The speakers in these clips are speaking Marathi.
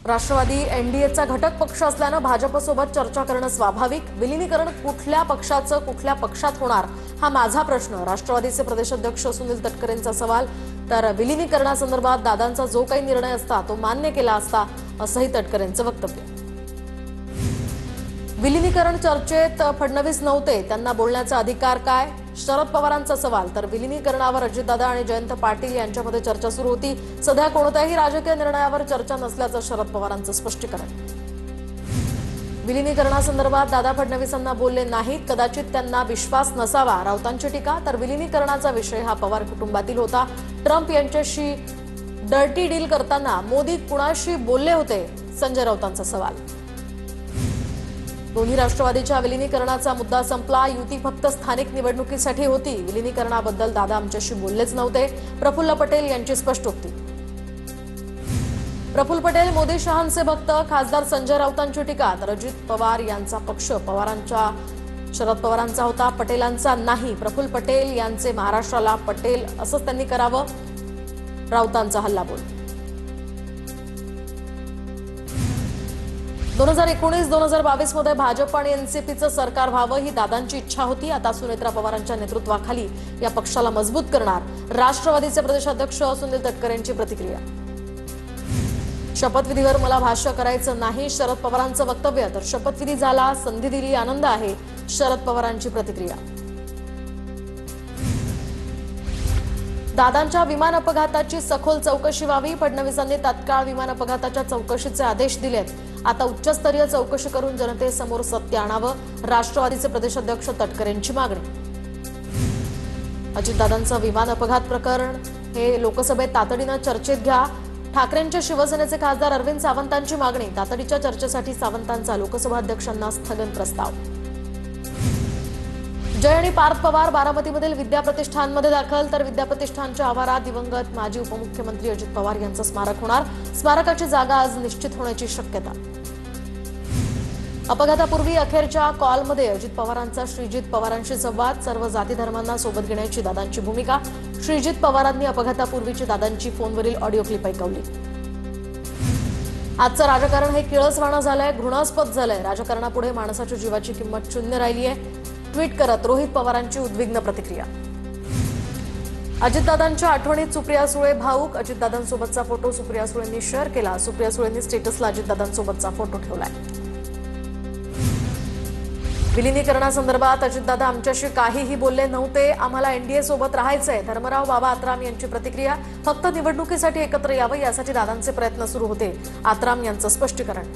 राष्ट्रवादी एनडीएचा घटक पक्ष असल्याने भाजपसोबत चर्चा करणं स्वाभाविक. विलीनीकरण कुठल्या पक्षाचं कुठल्या पक्षात होणार हा माझा प्रश्न. राष्ट्रवादीचे प्रदेशाध्यक्ष सुनील तटकरेंचा सवाल. तर विलीनीकरणासंदर्भात दादांचा जो काही निर्णय असता तो मान्य केला असता असंही तटकरेंचं वक्तव्य. विलीनीकरण चर्चेत फडणवीस नव्हते, त्यांना बोलण्याचा अधिकार काय? शरद पवारांचा सवाल. तर विलीनीकरणावर अजितदादा आणि जयंत पाटील यांच्यामध्ये चर्चा सुरू होती. सध्या कोणत्याही राजकीय निर्णयावर चर्चा नसल्याचं शरद पवारांचं स्पष्टीकरण. विलीनीकरणासंदर्भात दादा फडणवीसांना बोलले नाहीत, कदाचित त्यांना विश्वास नसावा, राऊतांची टीका. तर विलीनीकरणाचा विषय हा पवार कुटुंबातील होता. ट्रम्प यांच्याशी डर्टी डील करताना मोदी कुणाशी बोलले होते, संजय राऊतांचा सवाल. दोन्ही राष्ट्रवादीच्या विलीनीकरणाचा मुद्दा संपला. युती फक्त स्थानिक निवडणुकीसाठी होती. विलीनीकरणाबद्दल दादा आमच्याशी बोललेच नव्हते, प्रफुल्ल पटेल यांची स्पष्टोक्ती. प्रफुल्ल पटेल मोदी शहांचे भक्त, खासदार संजय राऊतांची टीका. तर अजित पवार यांचा पक्ष शरद पवारांचा होता, पटेलांचा नाही. प्रफुल्ल पटेल यांचे महाराष्ट्राला पटेल असंच त्यांनी करावं, राऊतांचा हल्लाबोल. 2019-2022 मध्ये भाजप आणि एनसीपीचं सरकार व्हावं ही दादांची इच्छा होती. आता सुनेत्रा पवारांच्या नेतृत्वाखाली या पक्षाला मजबूत करणार. राष्ट्रवादीचे प्रदेशाध्यक्ष सुनील तटकरेंची प्रतिक्रिया. शपथविधीवर मला भाष्य करायचं नाही, शरद पवारांचं वक्तव्य. तर शपथविधी झाला, संधी दिली, आनंद आहे, शरद पवारांची प्रतिक्रिया. दादांच्या विमान अपघाताची सखोल चौकशी व्हावी, फडणवीसांनी तात्काळ विमान अपघाताच्या चौकशीचे आदेश दिलेत. आता उच्चस्तरीय चौकशी करून जनतेसमोर सत्य आणावं, राष्ट्रवादीचे प्रदेशाध्यक्ष तटकरेंची मागणी. अजितदादांचं विमान अपघात प्रकरण हे लोकसभेत तातडीनं चर्चेत घ्या. ठाकरेंच्या शिवसेनेचे खासदार अरविंद सावंतांची मागणी. तातडीच्या चर्चेसाठी सावंतांचा लोकसभा अध्यक्षांना स्थगन प्रस्ताव. जय आणि पार्थ पवार बारामतीमधील विद्याप्रतिष्ठानमध्ये दाखल. तर विद्याप्रतिष्ठानच्या आवारात दिवंगत माजी उपमुख्यमंत्री अजित पवार यांचं स्मारक होणार. स्मारकाची जागा आज निश्चित होण्याची शक्यता. अपघातापूर्वी अखेरच्या कॉलमध्ये अजित पवारांचा श्रीजित पवारांशी संवाद. सर्व जाती धर्मांना सोबत घेण्याची दादांची भूमिका. श्रीजित पवारांनी अपघातापूर्वीची दादांची फोनवरील ऑडिओ क्लिप ऐकवली. आजचं राजकारण हे किळसवाणं झालंय, घृणास्पद झालंय. राजकारणापुढे माणसाच्या जीवाची किंमत शून्य राहिली आहे. ट्विट करत रोहित पवारांची उद्विग्न प्रतिक्रिया. अजितदादांच्या आठवणीत सुप्रिया सुळे भाऊक. अजितदादांसोबतचा फोटो सुप्रिया सुळेंनी शेअर केला. सुप्रिया सुळेंनी स्टेटसला अजितदादांसोबतचा फोटो ठेवलाय. विलीनीकरणासंदर्भात अजितदादा आमच्याशी काहीही बोलले नव्हते, आम्हाला एनडीए सोबत राहायचंय. धर्मराव बाबा आत्राम यांची प्रतिक्रिया. फक्त निवडणुकीसाठी एकत्र यावं यासाठी दादांचे प्रयत्न सुरू होते, आत्राम यांचं स्पष्टीकरण.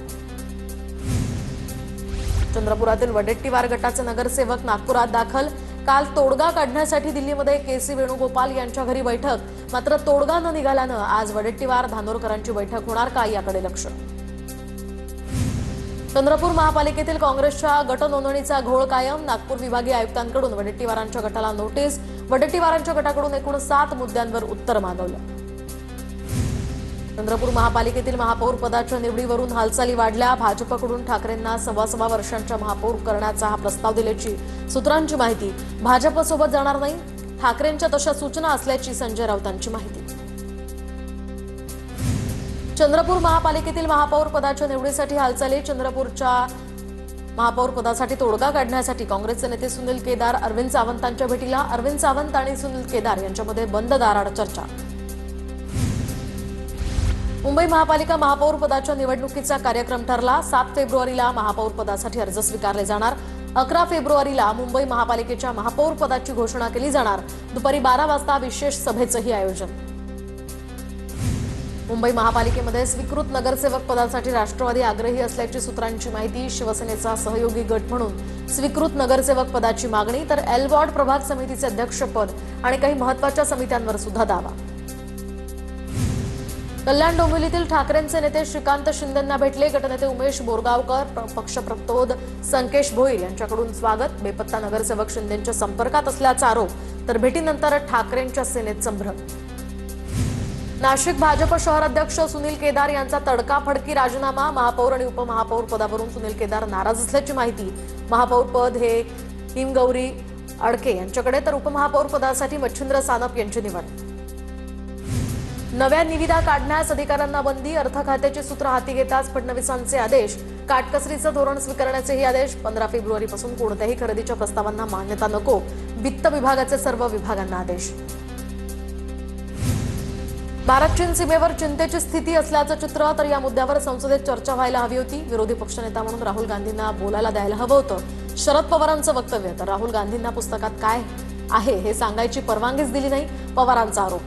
चंद्रपुरातील वडेट्टीवार गटाचे नगरसेवक नागपुरात दाखल. काल तोडगा काढण्यासाठी दिल्लीमध्ये केसी वेणुगोपाल यांच्या घरी बैठक. मात्र तोडगा न निघाल्यानं आज वडेट्टीवार धानोरकरांची बैठक होणार का याकडे लक्ष. चंद्रपूर महापालिकेतील काँग्रेसच्या गट नोंदणीचा घोळ कायम. नागपूर विभागीय आयुक्तांकडून वडेट्टीवारांच्या गटाला नोटीस. वडेट्टीवारांच्या गटाकडून एकूण 7 मुद्द्यांवर उत्तर मागवलं. चंद्रपूर महापालिकेतील महापौर पदाच्या निवडीवरून हालचाली वाढल्या. भाजपकडून ठाकरेंना 6.25 वर्षांच्या महापौर करण्याचा हा प्रस्ताव दिल्याची सूत्रांची माहिती. भाजपसोबत जाणार नाही, ठाकरेंच्या तशा सूचना असल्याची संजय राऊतांची माहिती. चंद्रपूर महापालिकेतील महापौर पदाच्या निवडीसाठी हालचाली. चंद्रपूरच्या महापौर पदासाठी तोडगा काढण्यासाठी काँग्रेसचे नेते सुनील केदार अरविंद सावंतांच्या भेटीला. अरविंद सावंत आणि सुनील केदार यांच्यामध्ये बंद दाराआड चर्चा. मुंबई महापालिका महापौर पदाच्या निवडणुकीचा कार्यक्रम ठरला. 7 फेब्रुवारीला महापौर पदासाठी अर्ज स्वीकारले जाणार. 11 फेब्रुवारीला मुंबई महापालिकेच्या महापौर पदाची घोषणा केली जाणार. दुपारी 12 वाजता विशेष सभेचंही आयोजन. मुंबई महापालिकेमध्ये स्वीकृत नगरसेवक पदासाठी राष्ट्रवादी आग्रही असल्याची सूत्रांची माहिती. शिवसेनेचा सहयोगी गट म्हणून स्वीकृत नगरसेवक पदाची मागणी. तर एल वॉर्ड प्रभाग समितीचे अध्यक्षपद आणि काही महत्वाच्या समित्यांवर सुद्धा दावा. कल्याण डोंबिवलीतील ठाकरेंचे नेते श्रीकांत शिंदेंना भेटले. गटनेते उमेश बोरगावकर, पक्षप्रतोद संकेश भोईर यांच्याकडून स्वागत. बेपत्ता नगरसेवक शिंदेंच्या संपर्कात असल्याचा आरोप. तर भेटीनंतर ठाकरेंच्या सेनेत संभ्रम. नाशिक भाजप शहर अध्यक्ष सुनील केदार यांचा तडकाफडकी राजीनामा. महापौर आणि उपमहापौर पदावरून सुनील केदार नाराज असल्याची माहिती. महापौर पद हे हिमगौरी अडके यांच्याकडे, तर उपमहापौर पदासाठी मच्छिंद्र सानप यांची निवड. नव्या निविदा काढण्यास अधिकाऱ्यांना बंदी, अर्थ खात्याची सूत्र हाती घेताच फडणवीसांचे आदेश. काटकसरीचं धोरण स्वीकारण्याचेही आदेश. 15 फेब्रुवारीपासून कोणत्याही खरेदीच्या प्रस्तावांना मान्यता नको, वित्त विभागाचे सर्व विभागांना आदेश. भारत चीन सीमेवर चिंतेची स्थिती असल्याचं चित्र. तर या मुद्द्यावर संसदेत चर्चा व्हायला हवी होती. विरोधी पक्षनेता म्हणून राहुल गांधींना बोलायला द्यायला हवं होतं. शरद पवारांचं वक्तव्य. तर राहुल गांधींना पुस्तकात काय आहे हे सांगायची परवानगीच दिली नाही, पवारांचा आरोप.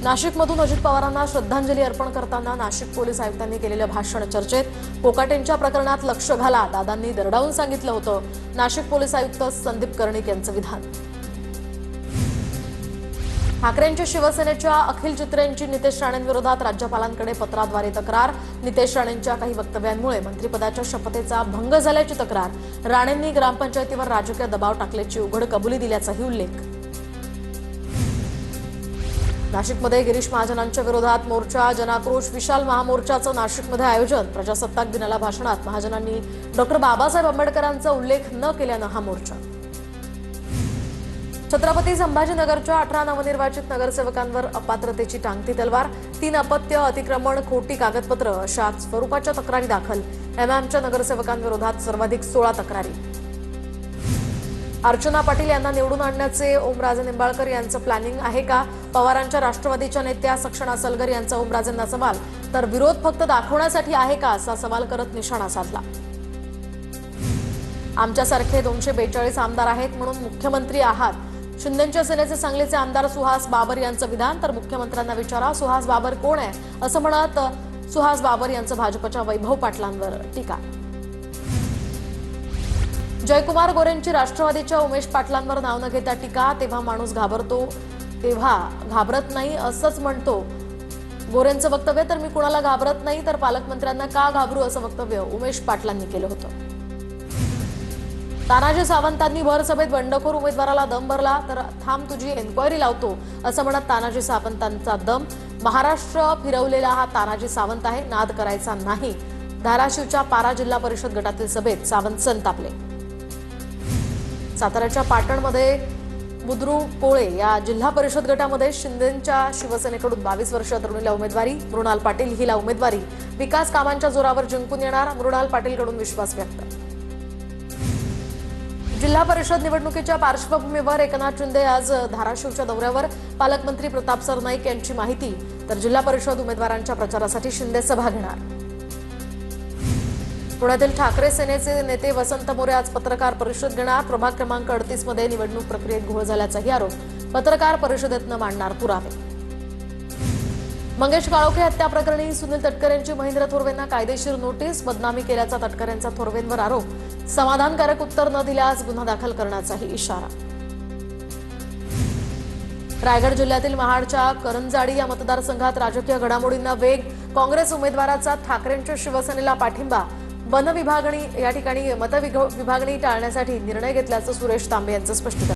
नाशिकमधून अजित पवारांना श्रद्धांजली अर्पण करताना नाशिक पोलीस आयुक्तांनी केलेलं भाषण चर्चेत. कोकाटेंच्या प्रकरणात लक्ष घाला, दादांनी दरडावून सांगितलं होतं. नाशिक पोलीस आयुक्त संदीप कर्णिक यांचं विधान. ठाकरेंच्या शिवसेनेच्या अखिल चित्रेंची नितेश राणेंविरोधात राज्यपालांकडे पत्राद्वारे तक्रार. नितेश राणेंच्या काही वक्तव्यांमुळे मंत्रिपदाच्या शपथेचा भंग झाल्याची तक्रार. राणेंनी ग्रामपंचायतीवर राजकीय दबाव टाकल्याची उघड कबुली दिल्याचाही उल्लेख. नाशिकमध्ये गिरीश महाजनांच्या विरोधात मोर्चा, जनाक्रोश. विशाल महामोर्चाचं नाशिकमध्ये आयोजन. प्रजासत्ताक दिनाला भाषणात महाजनांनी डॉक्टर बाबासाहेब आंबेडकरांचा उल्लेख न केल्यानं हा मोर्चा. छत्रपती संभाजीनगरच्या 18 नवनिर्वाचित नगरसेवकांवर अपात्रतेची टांगती तलवार. 3 अपत्य, अतिक्रमण, खोटी कागदपत्र अशा स्वरूपाच्या तक्रारी दाखल. एमआयएमच्या नगरसेवकांविरोधात सर्वाधिक 16 तक्रारी. अर्चना पाटील यांना निवडून आणण्याचे ओमराजे निंबाळकर यांचं प्लॅनिंग आहे का? पवारांच्या राष्ट्रवादीच्या नेत्या सक्षणा सलगर यांचा ओमराजेंना सवाल. तर विरोध फक्त दाखवण्यासाठी आहे का, असा सवाल करत निशाणा साधला. आमच्यासारखे 242 आमदार आहेत म्हणून मुख्यमंत्री आहात. शिंदेच्या सेनेचे सांगलीचे आमदार सुहास बाबर यांचं विधान. तर मुख्यमंत्र्यांना विचारा सुहास बाबर कोण आहे, असं म्हणत सुहास बाबर यांचं भाजपच्या वैभव पाटलांवर टीका. जयकुमार गोरेंची राष्ट्रवादीच्या उमेश पाटलांवर नाव न घेता टीका. तेव्हा माणूस घाबरतो, तेव्हा घाबरत नाही असंच म्हणतो गोरेंचं वक्तव्य. तर मी कुणाला घाबरत नाही, तर पालकमंत्र्यांना का घाबरू, असं वक्तव्य उमेश पाटलांनी केलं होतं. तानाजी सावंतांनी भर सभेत बंडखोर उमेदवाराला दम भरला. तर थांब तुझी एन्क्वायरी लावतो, असं म्हणत तानाजी सावंतांचा दम. महाराष्ट्र फिरवलेला हा तानाजी सावंत आहे, नाद करायचा नाही. धाराशिवच्या पारा जिल्हा परिषद गटातील सभेत सावंत संतापले. साताऱ्याच्या पाटणमध्ये बुद्रुक कोळे या जिल्हा परिषद गटामध्ये शिंदेच्या शिवसेनेकडून 22 वर्षीय तरुणीला उमेदवारी. मृणाल पाटील हिला उमेदवारी. विकास कामांच्या जोरावर जिंकून येणार, मृणाल पाटीलकडून विश्वास व्यक्त. जिल्हा परिषद निवडणुकीच्या पार्श्वभूमीवर एकनाथ शिंदे आज धाराशिवच्या दौऱ्यावर. पालकमंत्री प्रताप सरनाईक यांची माहिती. तर जिल्हा परिषद उमेदवारांच्या प्रचारासाठी शिंदे सभा घेणार. पुण्यातील ठाकरे सेनेचे नेते वसंत मोरे आज पत्रकार परिषद घेणार. प्रभाग क्रमांक 38 मध्ये निवडणूक प्रक्रियेत घोळ झाल्याचाही आरोप. पत्रकार परिषदेतनं मांडणार पुरावे. मंगेश काळोखे हत्या प्रकरणी सुनील तटकरेंची महेंद्र थोरवेंना कायदेशीर नोटीस. बदनामी केल्याचा तटकरेंचा थोरवेंवर आरोप. समाधानकारक उत्तर न दिल्यास गुन्हा दाखल करण्याचाही इशारा. रायगड जिल्ह्यातील महाडच्या करंजाडी या मतदारसंघात राजकीय घडामोडींना वेग. काँग्रेस उमेदवाराचा ठाकरेंच्या शिवसेनेला पाठिंबा. वन विभागणी या ठिकाणी मतविभागणी टाळण्यासाठी निर्णय घेतल्याचं सुरेश तांबे यांचं स्पष्टीकरण.